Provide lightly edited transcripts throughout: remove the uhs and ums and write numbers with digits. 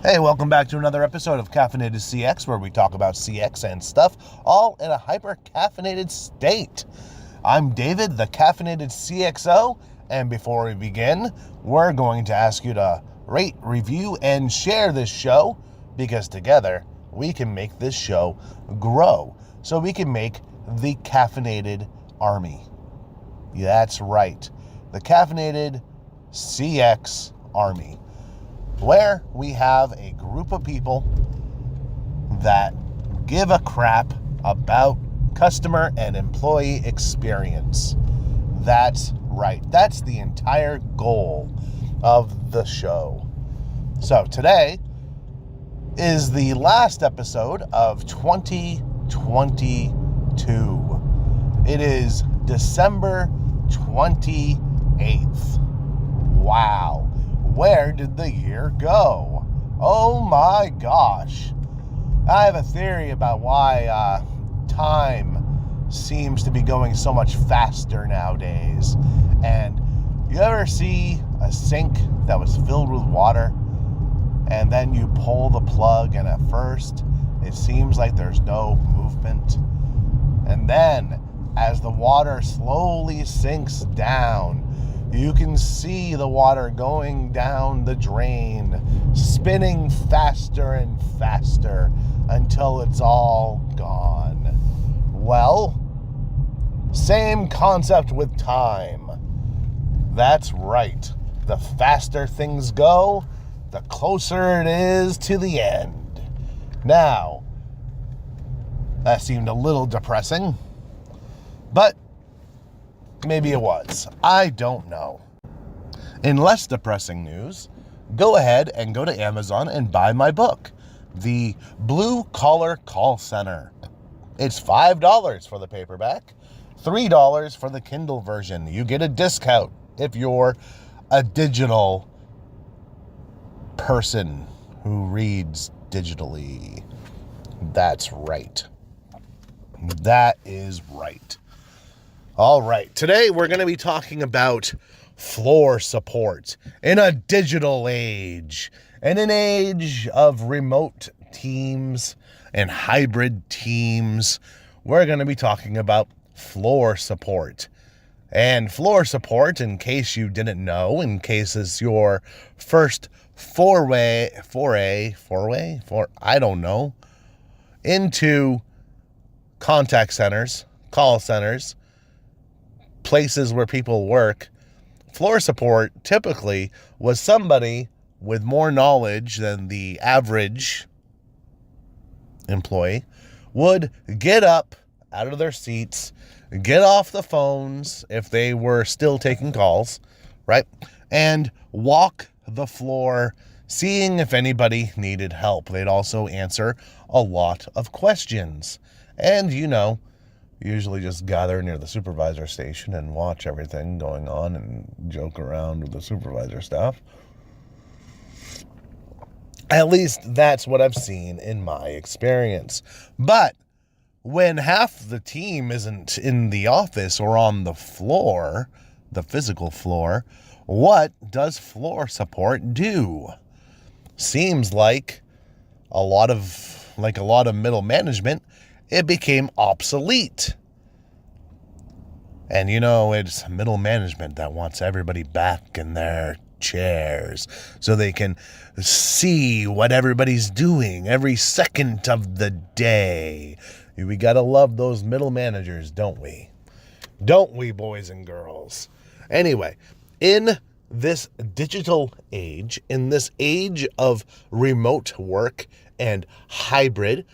Hey, welcome back to another episode of Caffeinated CX, where we talk about CX and stuff, all in a hyper-caffeinated state. I'm David, the Caffeinated CXO, and before we begin, we're going to ask you to rate, review, and share this show, because together we can make this show grow, so we can make the Caffeinated Army. Yeah, that's right, the Caffeinated CX Army, where we have a group of people that give a crap about customer and employee experience. That's right. That's the entire goal of the show. So today is the last episode of 2022. It is December 28th. Wow. Where did the year go? Oh my gosh. I have a theory about why time seems to be going so much faster nowadays. And you ever see a sink that was filled with water and then you pull the plug and at first it seems like there's no movement? And then as the water slowly sinks down, you can see the water going down the drain, spinning faster and faster until it's all gone. Well, same concept with time. That's right. The faster things go, the closer it is to the end. Now, that seemed a little depressing, but maybe it was. I don't know. In less depressing news, go ahead and go to Amazon and buy my book, The Blue Collar Call Center. It's $5 for the paperback, $3 for the Kindle version. You get a discount if you're a digital person who reads digitally. That's right. That is right. All right, today we're going to be talking about floor support in a digital age, in an age of remote teams and hybrid teams. We're going to be talking about floor support. And floor support, in case you didn't know, in case it's your first foray, I don't know, into contact centers, call centers, places where people work, floor support typically was somebody with more knowledge than the average employee would get up out of their seats, get off the phones if they were still taking calls, right? And walk the floor, seeing if anybody needed help. They'd also answer a lot of questions. And, usually just gather near the supervisor station and watch everything going on and joke around with the supervisor staff. At least that's what I've seen in my experience. But when half the team isn't in the office or on the floor, the physical floor, what does floor support do? Seems like a lot of middle management, it became obsolete. And it's middle management that wants everybody back in their chairs so they can see what everybody's doing every second of the day. We gotta love those middle managers, don't we? Don't we, boys and girls? Anyway, in this digital age, in this age of remote work and hybrid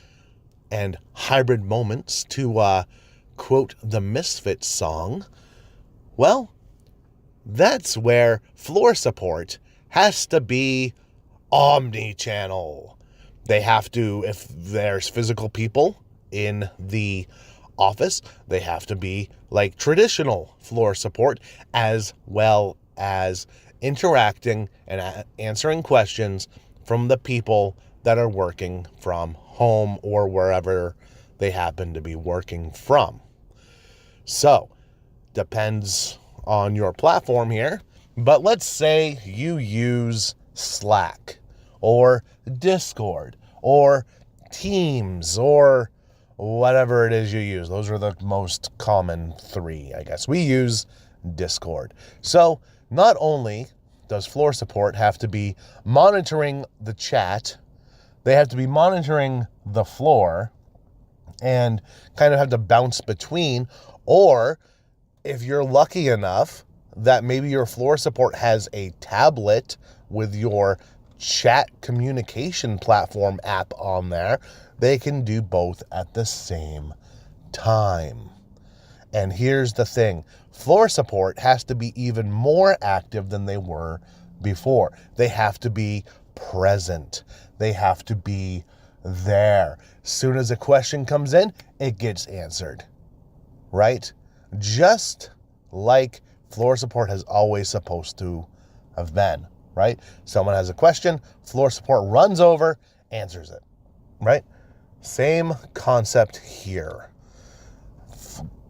moments, to quote the Misfits song, well, that's where floor support has to be omni-channel. They have to, if there's physical people in the office, they have to be like traditional floor support, as well as interacting and answering questions from the people that are working from home or wherever they happen to be working from. So, depends on your platform here, but let's say you use Slack or Discord or Teams or whatever it is you use. Those are the most common three, I guess. We use Discord. So not only does floor support have to be monitoring the chat, they have to be monitoring the floor and kind of have to bounce between. Or if you're lucky enough that maybe your floor support has a tablet with your chat communication platform app on there, they can do both at the same time. And here's the thing, floor support has to be even more active than they were before. They have to be present. They have to be there. As soon as a question comes in, it gets answered, right? Just like floor support has always supposed to have been, right? Someone has a question, floor support runs over, answers it, right? Same concept here.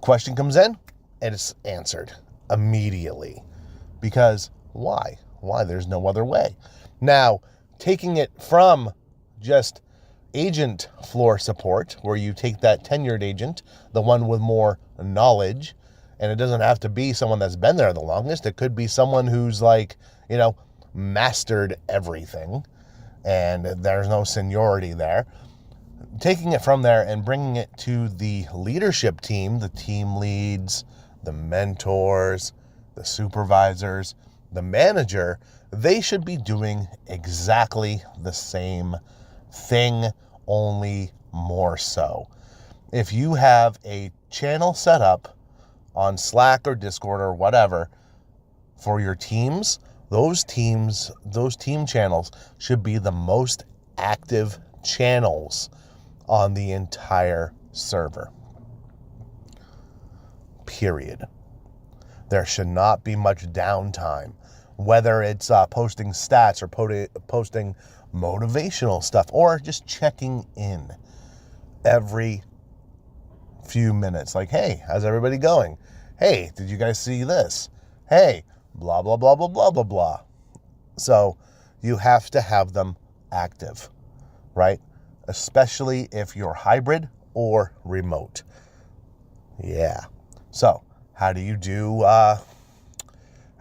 Question comes in, and it's answered immediately. Because why? Why? There's no other way. Now, taking it from just agent floor support, where you take that tenured agent, the one with more knowledge, and it doesn't have to be someone that's been there the longest. It could be someone who's mastered everything, and there's no seniority there. Taking it from there and bringing it to the leadership team, the team leads, the mentors, the supervisors, the manager, they should be doing exactly the same thing, only more so. If you have a channel set up on Slack or Discord or whatever for your teams, those team channels should be the most active channels on the entire server. Period. There should not be much downtime, whether it's posting stats or posting motivational stuff or just checking in every few minutes. Like, hey, how's everybody going? Hey, did you guys see this? Hey, blah, blah, blah, blah, blah, blah, blah. So you have to have them active, right? Especially if you're hybrid or remote. Yeah. So how do you do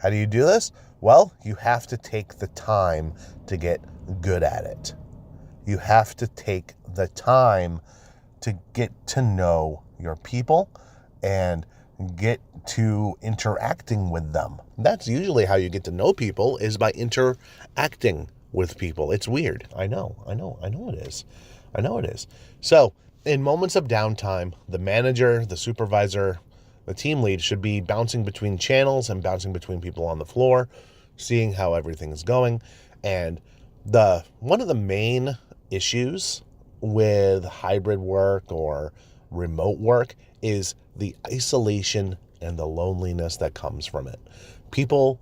this? Well, you have to take the time to get good at it. You have to take the time to get to know your people and get to interacting with them. That's usually how you get to know people, is by interacting with people. It's weird. I know it is. So in moments of downtime, the manager, the supervisor, the team lead should be bouncing between channels and bouncing between people on the floor, seeing how everything is going. And one of the main issues with hybrid work or remote work is the isolation and the loneliness that comes from it. People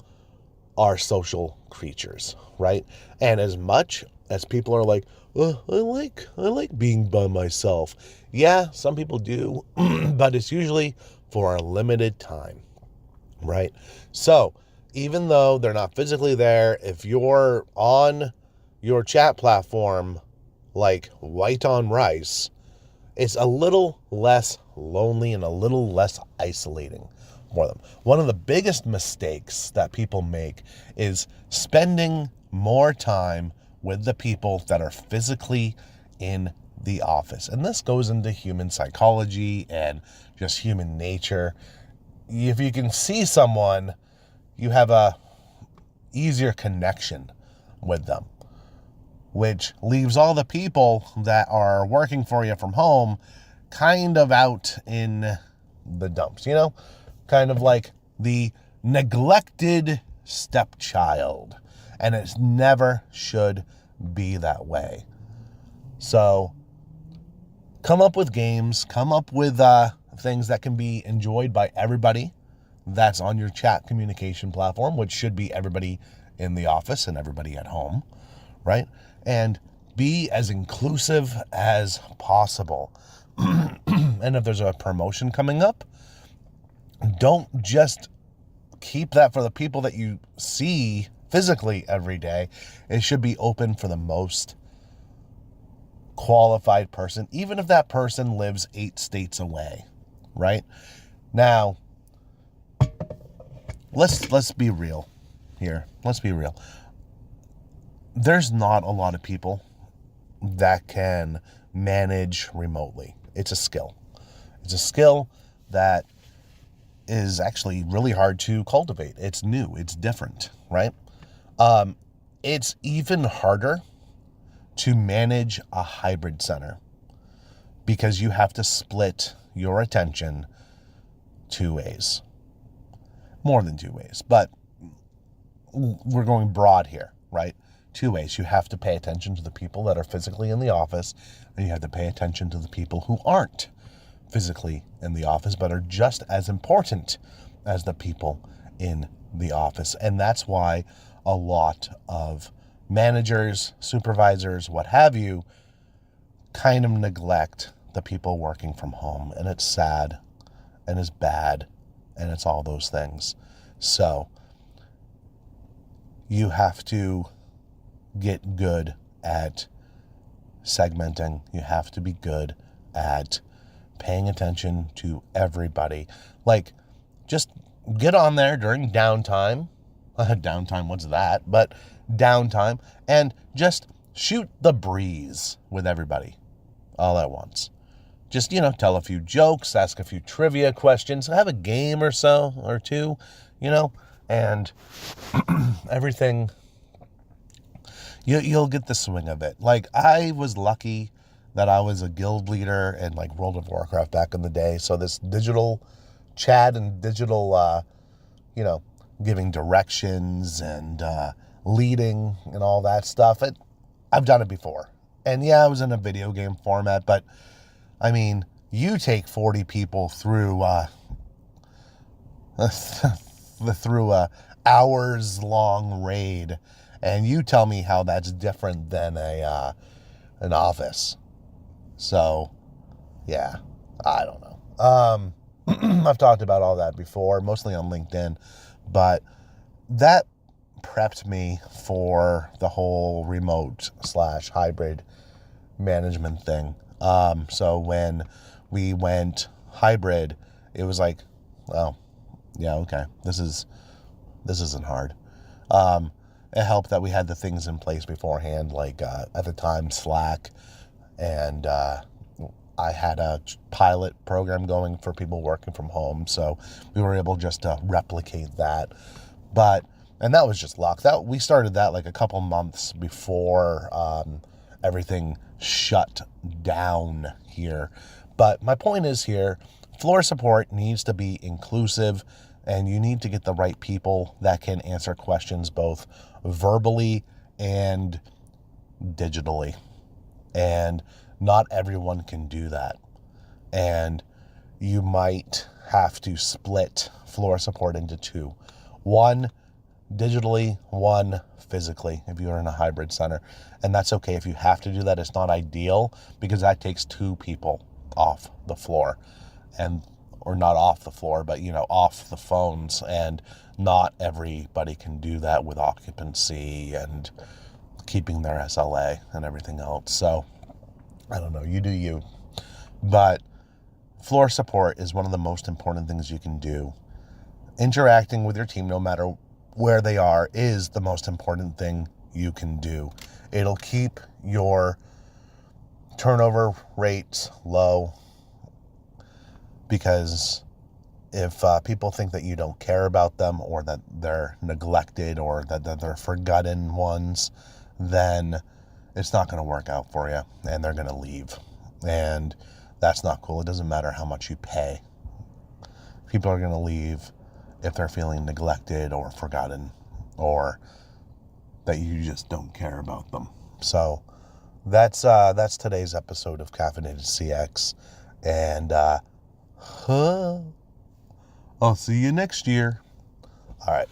are social creatures, right? And as much as people are like, oh, I like being by myself. Yeah, some people do, but it's usually for a limited time, right? So even though they're not physically there, if you're on your chat platform like white on rice, it's a little less lonely and a little less isolating for them. One of the biggest mistakes that people make is spending more time with the people that are physically in the office. And this goes into human psychology and just human nature. If you can see someone, you have a easier connection with them, which leaves all the people that are working for you from home kind of out in the dumps, kind of like the neglected stepchild. And it never should be that way. So come up with games, come up with things that can be enjoyed by everybody that's on your chat communication platform, which should be everybody in the office and everybody at home, right? And be as inclusive as possible. And if there's a promotion coming up, don't just keep that for the people that you see physically every day. It should be open for the most qualified person, even if that person lives 8 states away, right? Now, let's be real here. Let's be real. There's not a lot of people that can manage remotely. It's a skill. It's a skill that is actually really hard to cultivate. It's new. It's different, right? It's even harder to manage a hybrid center because you have to split your attention 2 ways. More than 2 ways, but we're going broad here, right? 2 ways. You have to pay attention to the people that are physically in the office, and you have to pay attention to the people who aren't physically in the office, but are just as important as the people in the office. And that's why a lot of managers, supervisors, what have you, kind of neglect the people working from home. And it's sad, and it's bad, and it's all those things. So you have to get good at segmenting. You have to be good at paying attention to everybody. Like, just get on there during downtime. Downtime, what's that? But downtime, and just shoot the breeze with everybody all at once. Just, tell a few jokes, ask a few trivia questions, have a game or so, or two, and everything, you'll get the swing of it. Like, I was lucky that I was a guild leader in, like, World of Warcraft back in the day, so this digital chat and digital, giving directions and leading and all that stuff, I've done it before. And yeah, I was in a video game format, but I mean, you take 40 people through through a hours long raid, and you tell me how that's different than an office. So yeah, I don't know. I've talked about all that before, mostly on LinkedIn, but that prepped me for the whole remote / hybrid management thing. So when we went hybrid, it was like, oh, yeah, okay, this isn't hard. It helped that we had the things in place beforehand, like at the time Slack, and I had a pilot program going for people working from home, so we were able just to replicate that. And that was just luck. We started that like a couple months before everything shut down here. But my point is here, floor support needs to be inclusive, and you need to get the right people that can answer questions both verbally and digitally. And not everyone can do that. And you might have to split floor support into 2. 1 digitally, 1 physically, if you're in a hybrid center. And that's okay if you have to do that. It's not ideal because that takes 2 people off the floor, or not off the floor, but off the phones. And not everybody can do that with occupancy and keeping their SLA and everything else. So I don't know, you do you. But floor support is one of the most important things you can do. Interacting with your team, no matter where they are, is the most important thing you can do. It'll keep your turnover rates low, because if people think that you don't care about them, or that they're neglected, or that they're forgotten ones, then it's not going to work out for you, and they're going to leave. And that's not cool. It doesn't matter how much you pay. People are going to leave if they're feeling neglected or forgotten, or that you just don't care about them. So that's today's episode of Caffeinated CX, and I'll see you next year. All right.